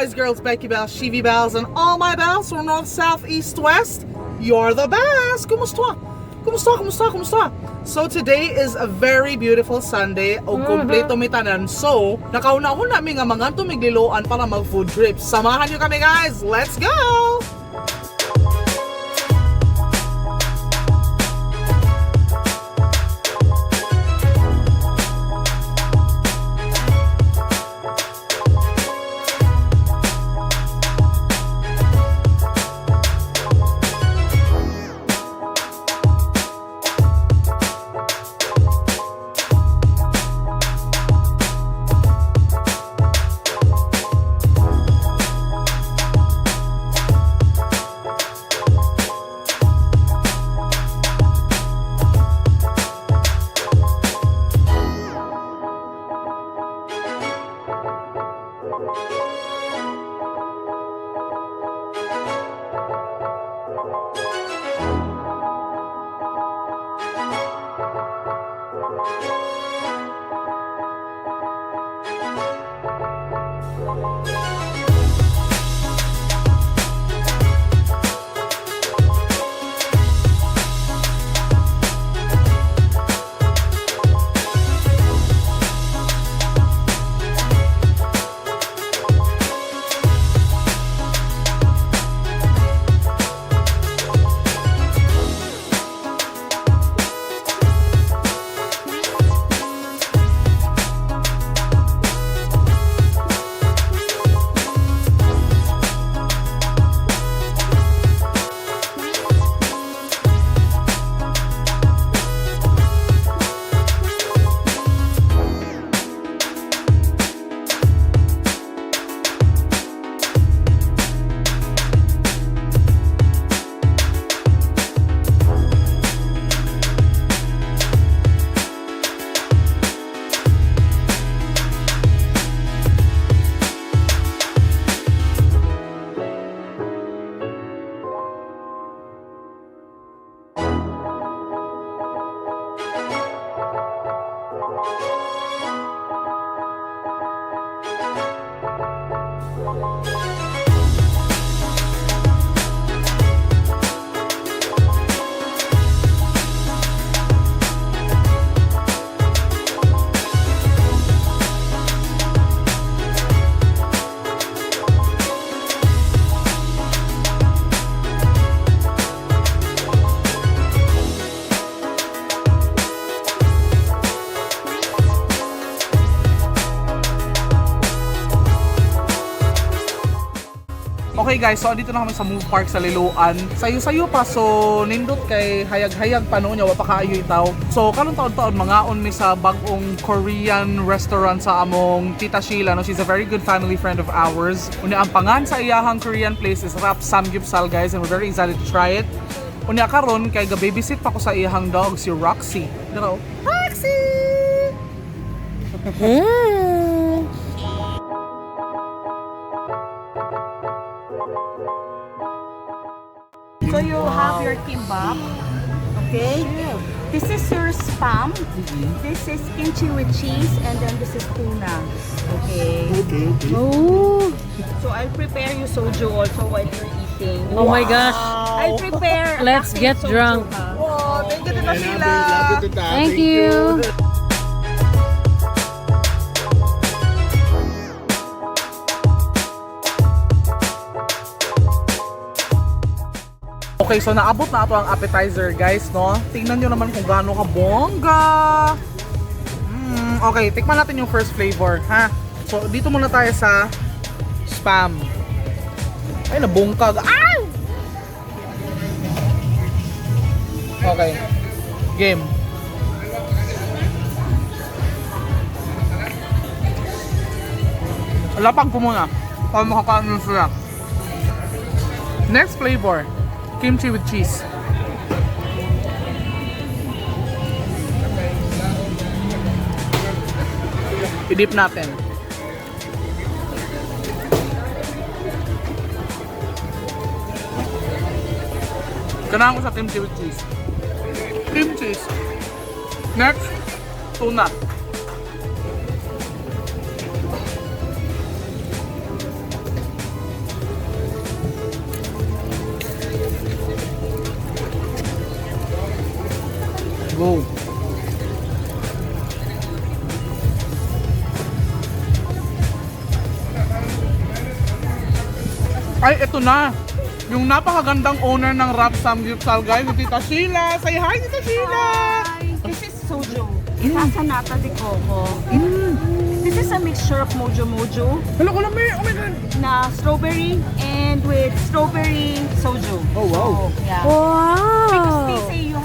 boys, girls, Becky Bells, Shivi Bells, and all my bells from north, south, east, west. You're the best! Kumusta? Kumusta? Kumusta? Kumusta? So today is a very beautiful Sunday o kompleto mi tanan. So, nakauna-una namin nga mga tumigliloan para mag-food trip. Samahan nyo kami guys! Let's go! Okay guys, so dito na kami sa Move Park sa Liloan. Sayo-sayo pa, so nindot kay hayag-hayag pa noon, yawa pa kaayo itaw. So kanong taon-taon mangaon mi sa bagong Korean restaurant sa among Tita Sheila. No? She's a very good family friend of ours. Unya ang pangan sa iyahang Korean place is Rapsamgyupsal guys, and we're very excited to try it. Unya karon kay ga-babysit pa ko sa iyahang dog, si Roxy. Dito, Roxy! So you have your kimbap, okay? This is your spam. This is kimchi with cheese, and then this is tuna. Okay. Okay. Oh. So I'll prepare you soju also while you're eating. Oh my gosh. I'll prepare. Let's get soju, drunk. ha? Wow, thank you Tita Sheila! Thank you. Okay, so naabot na ito ang appetizer guys, no? Tingnan nyo naman kung gaano ka bongga. Okay, tikman natin yung first flavor, ha? So, dito muna tayo sa spam. Ay, nabungkag. Ay! Okay. Game. Lapag ko muna para makakaano sila. Next flavor. Kimchi with cheese. I-dip natin. Ganahan ko sa kimchi with cheese. Cream cheese. Next, tuna. Go. Ay, ito na. Yung napakagandang owner ng Rapsamgyupsal, guys. Si Tita Sheila. Say hi, Tita Sheila! Hi! This is soju. Nasa de coco. This is a mixture of mojo Hello, Kalami! Oh my God! na strawberry and with strawberry soju. Oh, wow. So, yeah. Because Wow! they say you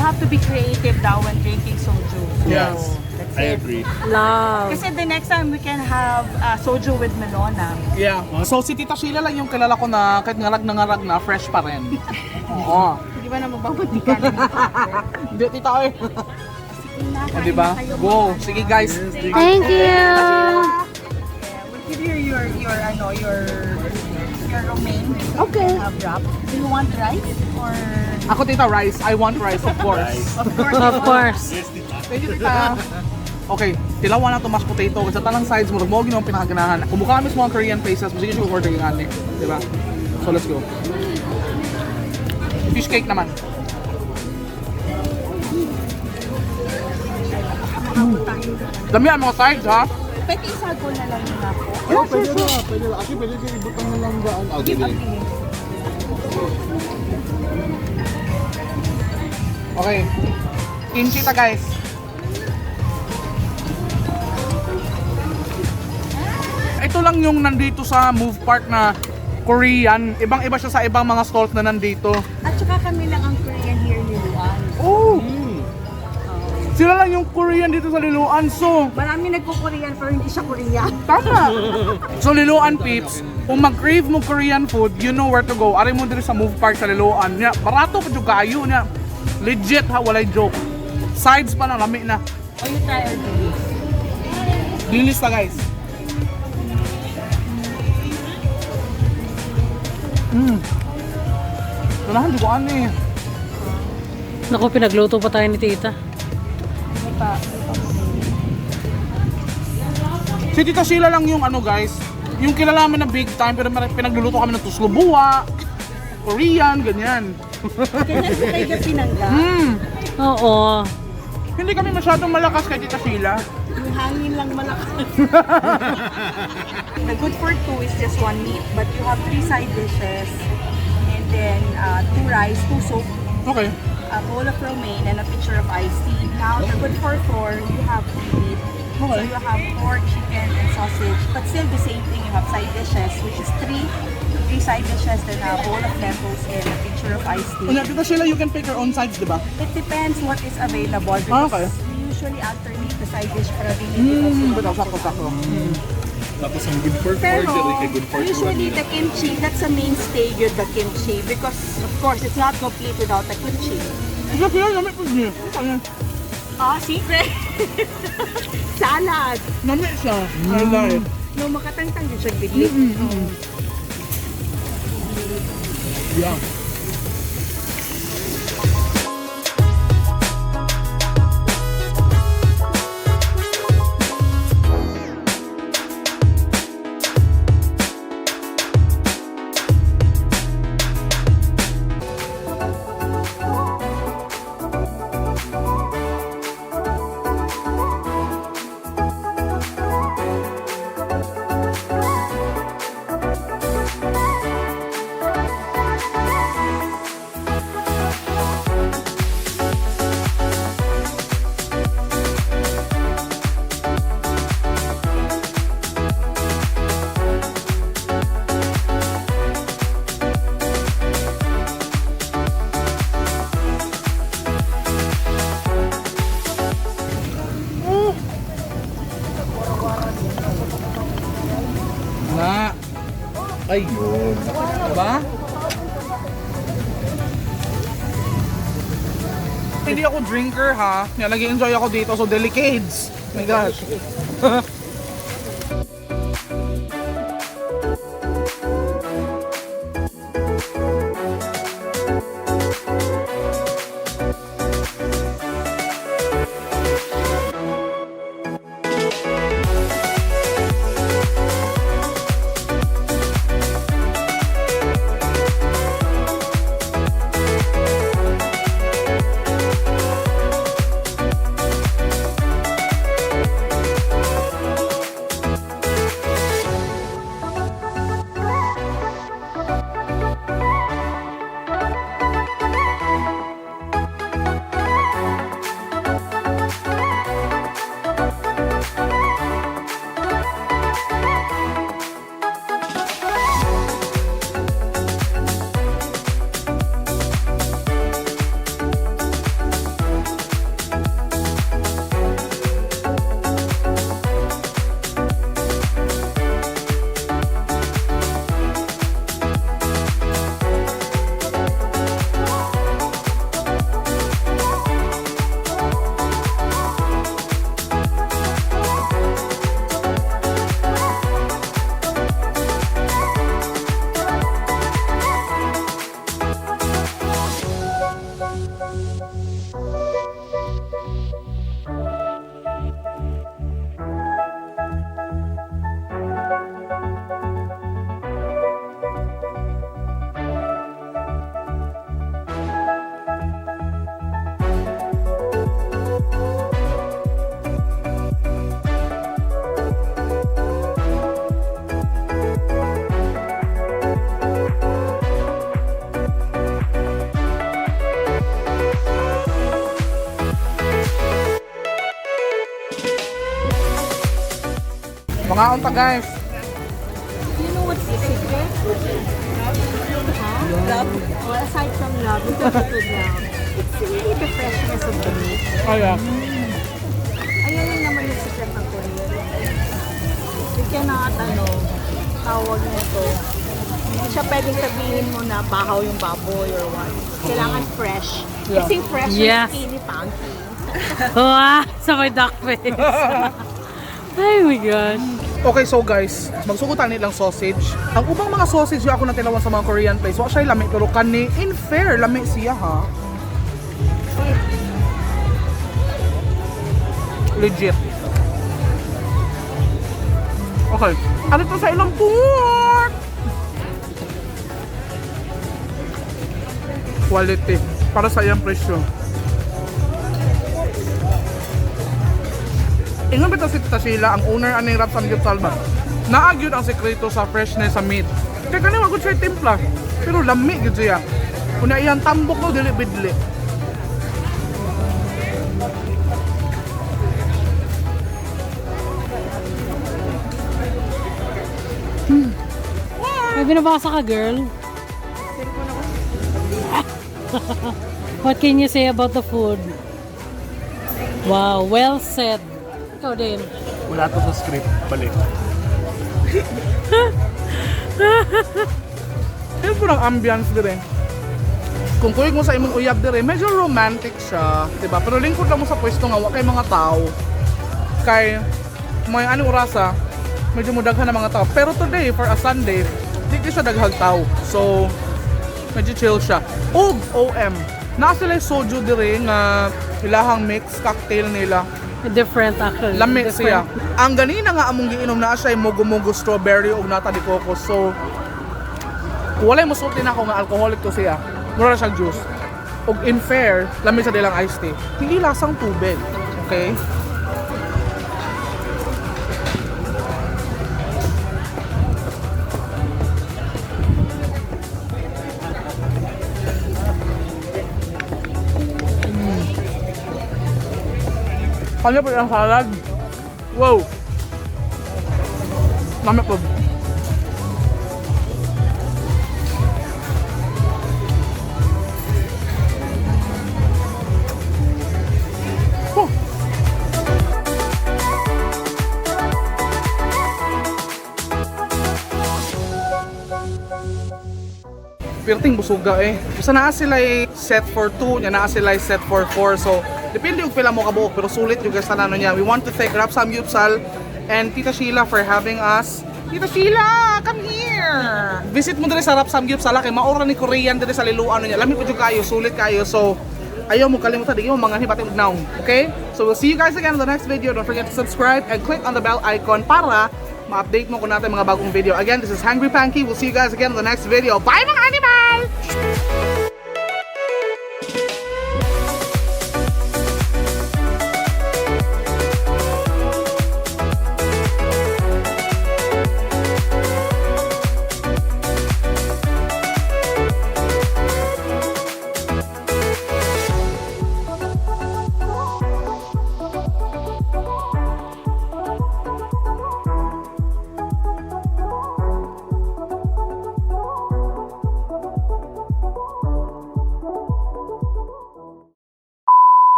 have to be creative daw when drinking soju. So, Yes. that's I it. agree. Love. Kasi the next time we can have soju with melona. Yeah. So, si Tita Sheila lang yung kilala ko na kahit ngarag na fresh pa rin. Oo. Hindi ba na magbabatikan? Hindi, Tita, eh. O, diba? Go. Sige, guys. Thank you. We'll give you your romaine. Okay. Have wrap. Do you want rice or? Ako, Tita, rice. I want rice, of course. Of course. Of course. Yes, tita. Thank you, Tita. Okay, tilawan na ito mashed potato kasi sa tanang sides mo, mo ginawa pinakaganahan. Kung mukha mismo ang Korean places, sige siya order yung ani. Diba? So, let's go. Fish cake naman. Dami ang mga sides, ha? Pwede isago na lang yun ako. Oh, pwede na. Pwede na. Actually, pwede din ibutang na lang daan. Okay, din. Okay. Kimchi ta, guys. Ito lang yung nandito sa Move Park na Korean. Ibang-iba siya sa ibang mga stalls na nandito. At saka kami lang ang Korean here ni Luan. Oh! Sila lang yung Korean dito sa Liloan. So, Marami nagko-Korean pero hindi siya Korean. tama. So, Liloan peeps, kung mag-crave mo Korean food, you know where to go. Ari mo dito sa Move Park sa Liloan. Nya, barato pa yung kayo niya. Legit ha, walay joke. Sides pa lang, lami na. O you try our dilis. Dilis na, guys. Ganahan, di ko ano eh. Naku, pinagluto pa tayo ni tita. Si Tita Sheila lang yung ano, guys, yung kilala namin na big time, pero pinagluluto kami ng tuslubuwa, Korean, ganyan. Kaya sa tayo na pinangga. Oo. Hindi kami masyadong malakas kay Tita Sheila. Yung hangin lang malakas. The good for two is just one meat, but you have 3 side dishes. And then 2 rice, 2 soup, Okay. a bowl of romaine, and a pitcher of iced tea. Now, the good for 4, you have 3 meat. So Okay. you have pork, chicken, and sausage. But still the same thing, you have side dishes, which is 3 side dishes, then a bowl of lentils, and a pitcher of iced tea. Una, Tita Sheila, you can pick your own sides, di ba? It depends what is available because Okay. we usually alternate the side dish para dili But sakto. Tapos ang good for Pero good for usually the kimchi, that's a mainstay with the kimchi because of course it's not complete without the kimchi. Tita Sheila, nami po niya. Secret! Salad! Nami siya. I like. No, makatangtang din siya bigli. Yeah. Na. Ayun. Diba? Hindi ako drinker ha. Nag-enjoy ako dito so delicades. Oh my gosh. Mga unta guys. You know what's the secret? Love. Well, aside from love, it's also good love. It's really the freshness of the meat. Oh yeah. Ayun yung naman yung secret ng Korean. You cannot, tawag nito. Hindi siya pwedeng sabihin mo na bahaw yung baboy or what. Kailangan fresh. Yeah. Kasi fresh Yes. yung skinny panky. Wow, sa may duck face. Ay my gosh. Okay, so guys, magsugutan nilang sausage. Ang ubang mga sausage yung ako natilawan sa mga Korean place, wa siya lami pero kani in fair lami siya ha. Legit. Okay, ano to sa ilang pork? Quality para sa iyang presyo. Ingon bitaw si Tita Sheila, ang owner aning Rapsamgyupsal ba? Naagyod ang sekreto sa freshness sa meat. Kaya kanina wag siya timpla, pero lami gyud siya. Kuna iyang tambok ko dili bidli. May binabasa ka, girl? What can you say about the food? Wow, well said. Ikaw din. Wala to sa script, balik. Kaya po ng ambience dire. Kung kulig mo sa imong uyab dire, medyo romantic siya, diba? Pero lingkod lang mo sa pwesto nga, wa kay mga tao. Kay, may anong orasa, medyo mudaghan ng mga tao. Pero today, for a Sunday, di siya daghag tao. So, medyo chill siya. OM, naa sila yung soju dire nga ilahang mix cocktail nila. Different actually. Lami siya. Different. Ang ganina nga among giinom na siya ay mogo-mogo strawberry o nata di coco. So, walay musulti na ako nga alcoholic to siya. Mura na siyang juice. Og in fair, lami sa dilang iced tea. Hindi lasang tubig. Okay? Kanya po yung salad. Wow! Lami po. Oh. Pirting busuga eh. Basta naa sila set for 2, nya naa sila set for 4. So, depende yung pila mo kabuok, pero sulit yung guys na niya. We want to thank Rapsamgyupsal and Tita Sheila for having us. Tita Sheila, come here! Visit mo dito sa Rapsamgyupsal, kay maura ni Korean dito sa Liloan niya. Lami po yung kayo, sulit kayo. So, ayaw mo kalimutan, di mo mga hibating magnaong. Okay? So, we'll see you guys again in the next video. Don't forget to subscribe and click on the bell icon para ma-update mo kung natin mga bagong video. Again, this is Hangry Panky. We'll see you guys again in the next video. Bye mga animal!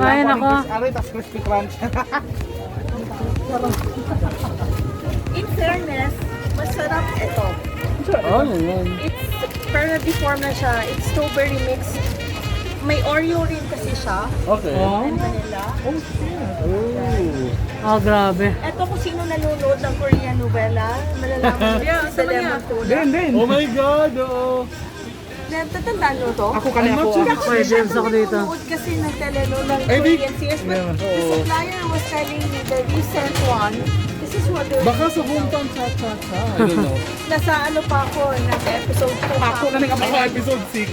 Ay, nako. Aray, tas crispy crunch. In fairness, masarap ito. Oh, yan. It's, pero deform na siya. It's strawberry mix. May Oreo rin kasi siya. Okay. And vanilla. Oh, grabe. Ito kung sino nanonood ng Korean novela, malalaman mo sa lemon tuna. Din. Oh my God! Oo. Natatandaan mo to? Ako kanina po. Pwede ako dito. Nanonood kasi ng telenoon ng Ay, di- Korean series. But the supplier was telling me the recent one, this is what they're Baka sa doing now. hometown cha-cha-cha. I don't know. Nasa ano pa ako, nasa episode 2 Ako na nga Ako episode 6.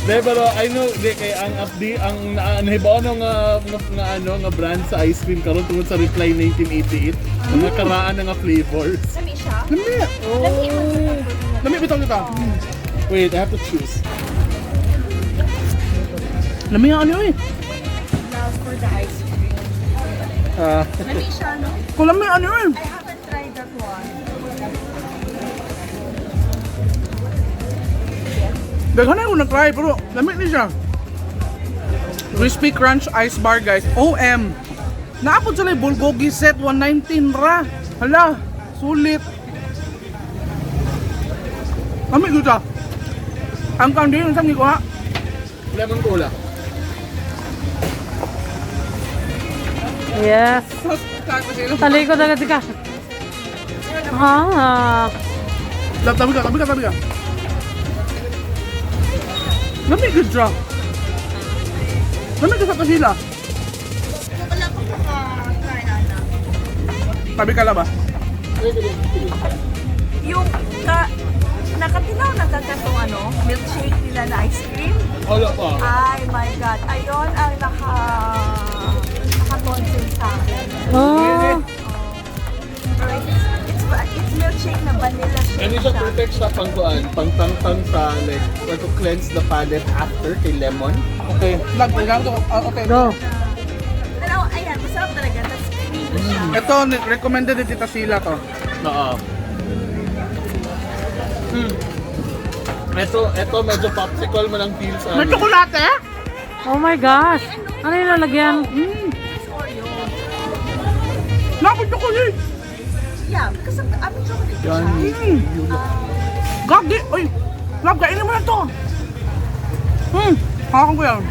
De, pero I know, kay ang update, ang nahibaw nga brand sa ice cream karon tungod sa Reply 1988. Mga karaan nga flavors. Lami siya. Lami. Lami man siya. Lami bitaw kita. Wait, I have to choose. Lami nga ano eh. Now for the ice cream. Lami siya, no? Kulami ano yun? I haven't tried that one. Daghan na ko na-try pero lamig ni siya. Crispy Crunch Ice Bar guys. OM. Naapod sila yung bulgogi set 119 ra. Hala, sulit. Lamig ko siya. Ang kandi yung sami ko ha. Lemon cola. Yes. Talikod agad ka. Ah. Tabi ka. Lamig ko siya. Lamig ko sa kasila. Wala pa ko ka-try, Ana. Tabi ka lang ba? Yung nakatinaw na kakatong milkshake nila na ice cream. Wala pa. Ay my God. Ayun ang nakatonsin sa akin. Oh. Pero it's milkshake na vanilla shake Ano siya perfect sa pangtangtang sa like, to cleanse the palate after kay lemon. Okay. Gamit ko. Okay. Go. Pero ayan, masarap talaga. Tapos creamy siya. Ito, recommended ni Tita Sheila to. Oo. Ito medyo popsicle mo ng feel sa May tsokolate? Oh my gosh. Ano yung lalagyan? Oreo. Nakapit chocolate! Yeah, because of the chocolate siya. Gagi! Uy! Love, kainin mo na to! Hawakan ko yan.